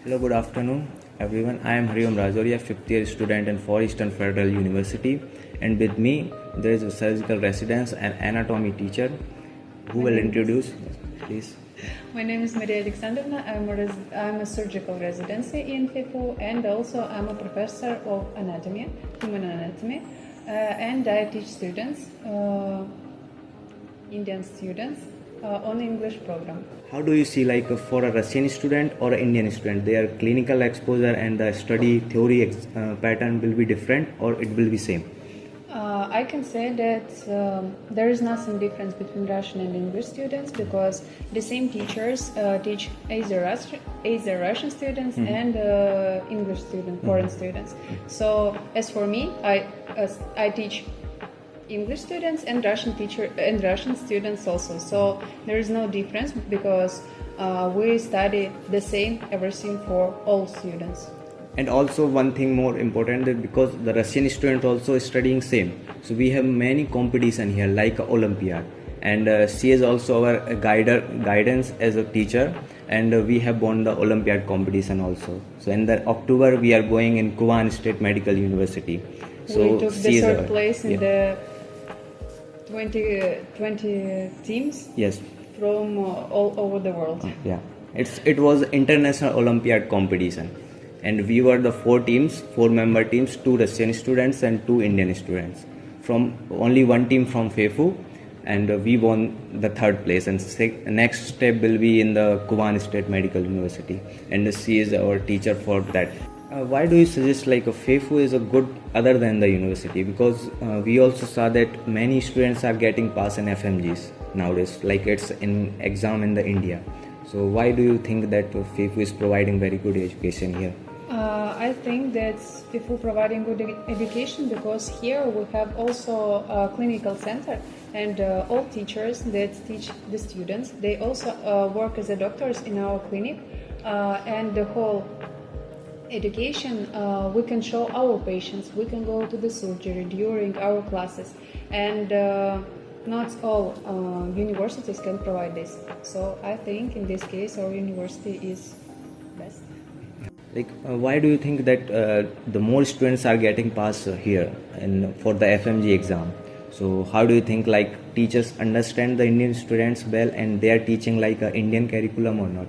Hello, good afternoon, everyone. I am Hariom Rajoria, fifth year student in Far Eastern Federal University, and with me there is a surgical residence and anatomy teacher who will introduce. Please. My name is Maria Aleksandrovna. I'm a surgical residency in FIFU, and also I'm a professor of anatomy, human anatomy, and I teach students, Indian students, on English program. How do you see, like, for a Russian student or an Indian student, their clinical exposure and the study theory pattern will be different, or it will be same? I can say that there is nothing difference between Russian and English students because the same teachers teach either Russian students and English students, foreign students. So as for me, I teach English students and Russian students also. So there is no difference because we study the same everything for all students. And also one thing more important, that because the Russian student also is studying same, so we have many competition here like Olympiad, and she is also our guidance as a teacher, and we have won the Olympiad competition also. So in the October we are going in Kuvan State Medical University. So we took the third place in the 20 teams. Yes. From all over the world. Yeah, it was international Olympiad competition, and we were the four-member teams, 2 Russian students and 2 Indian students. From only one team from FEFU, and we won the third place. And next step will be in the Kuvan State Medical University, and she is our teacher for that. Why do you suggest like a FEFU is a good other than the university? Because we also saw that many students are getting pass in FMGs nowadays, like it's in exam in the India. So why do you think that FEFU is providing very good education here? I think that FIFU providing good education because here we have also a clinical center, and all teachers that teach the students, they also work as a doctors in our clinic, and the whole education we can show our patients, we can go to the surgery during our classes, and not all universities can provide this. So I think in this case our university is best. Like, why do you think that the more students are getting pass here and for the FMG exam? So how do you think like teachers understand the Indian students well and they are teaching like a Indian curriculum or not?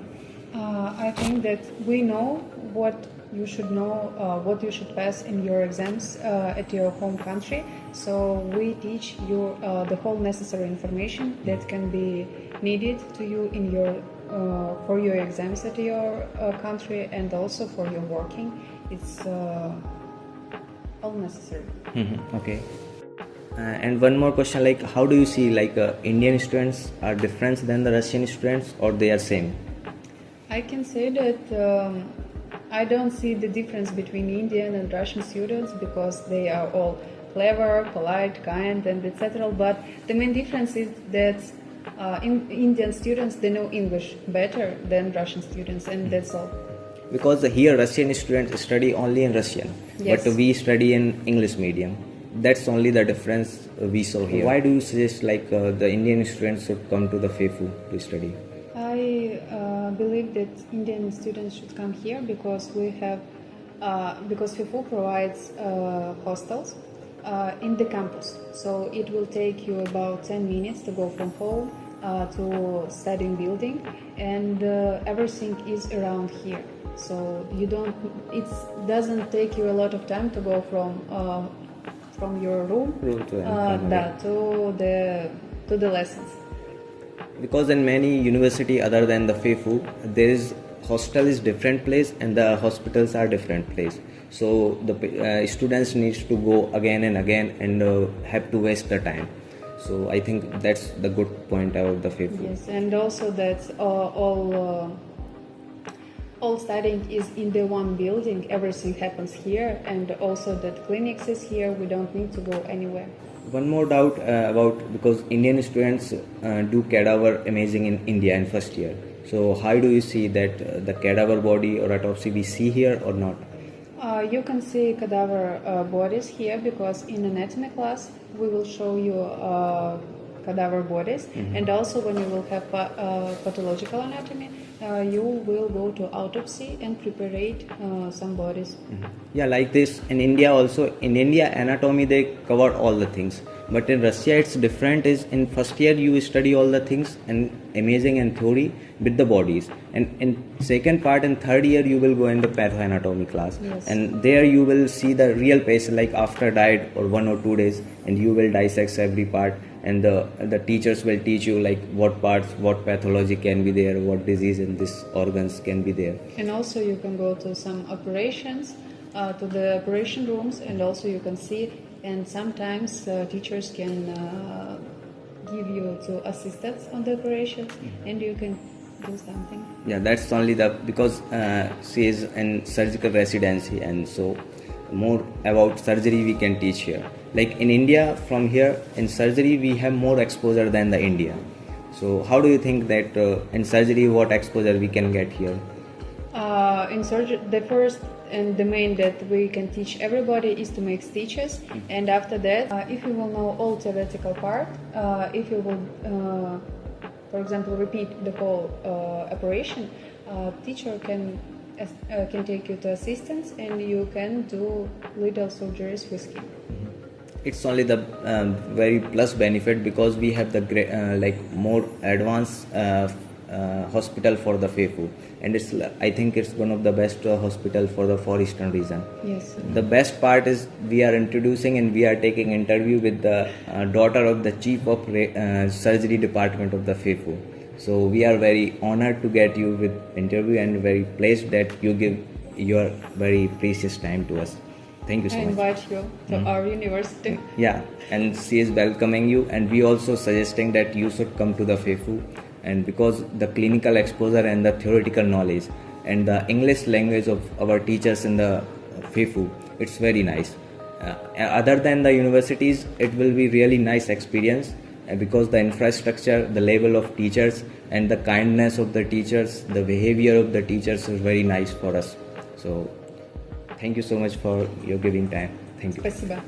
I think that we know what you should know, what you should pass in your exams at your home country. So we teach you the whole necessary information that can be needed to you in your for your exams at your country, and also for your working. It's all necessary. Okay. And one more question, like how do you see like Indian students are different than the Russian students, or they are same? I can say that I don't see the difference between Indian and Russian students because they are all clever, polite, kind, and etc. But the main difference is that Indian students, they know English better than Russian students, and that's all. Because here Russian students study only in Russian, Yes. but we study in English medium. That's only the difference we saw here. Why do you suggest like the Indian students should come to the FEFU to study? I believe that Indian students should come here because we have because FIFU provides hostels in the campus. So it will take you about 10 minutes to go from home to studying building, and everything is around here. So you don't. It doesn't take you a lot of time to go from your room to the lessons. Because in many university other than the FEFU, there is hostel is different place and the hospitals are different place. So the students needs to go again and again and have to waste the time. So I think that's the good point about the FEFU. Yes, and also that all studying is in the one building. Everything happens here, and also that clinics is here. We don't need to go anywhere. One more doubt about, because Indian students do cadaver imaging in India in first year. So how do you see that the cadaver body or autopsy we see here or not? You can see cadaver bodies here because in anatomy class we will show you cadaver bodies, and also when you will have pathological anatomy, you will go to autopsy and prepare some bodies. Yeah, like this in India also. In India, anatomy they cover all the things, but in Russia it's different. Is in first year you study all the things and imaging and theory with the bodies, and in second part and third year you will go in the pathoanatomy class, Yes. and there you will see the real patient, like after died or 1 or 2 days, and you will dissect every part, and the teachers will teach you like what parts, what pathology can be there, what disease in this organs can be there. And also you can go to some operations, to the operation rooms, and also you can see, and sometimes teachers can give you to assistants on the operations, and you can do something. Yeah, that's only the because she is in surgical residency, and so more about surgery we can teach here. Like in India, from here in surgery we have more exposure than the India. So how do you think that in surgery what exposure we can get here? In surgery, the first and the main that we can teach everybody is to make stitches, and after that, if you will know all theoretical part, if you will, for example, repeat the whole operation, teacher can take you to assistance, and you can do little surgeries with him. It's only the very plus benefit because we have the like more advanced hospital for the FEFU, and it's I think it's one of the best hospital for the Far Eastern region. Yes. The best part is we are introducing and we are taking interview with the daughter of the chief of surgery department of the FEFU. So we are very honored to get you with interview and very pleased that you give your very precious time to us. Thank you so I much. invite you to our university. Yeah, and she is welcoming you, and we also suggesting that you should come to the FEFU, and because the clinical exposure and the theoretical knowledge and the English language of our teachers in the FEFU, it's very nice. Other than the universities, it will be really nice experience because the infrastructure, the level of teachers, and the kindness of the teachers, the behavior of the teachers is very nice for us. So, thank you so much for your giving time. Thank you. Спасибо.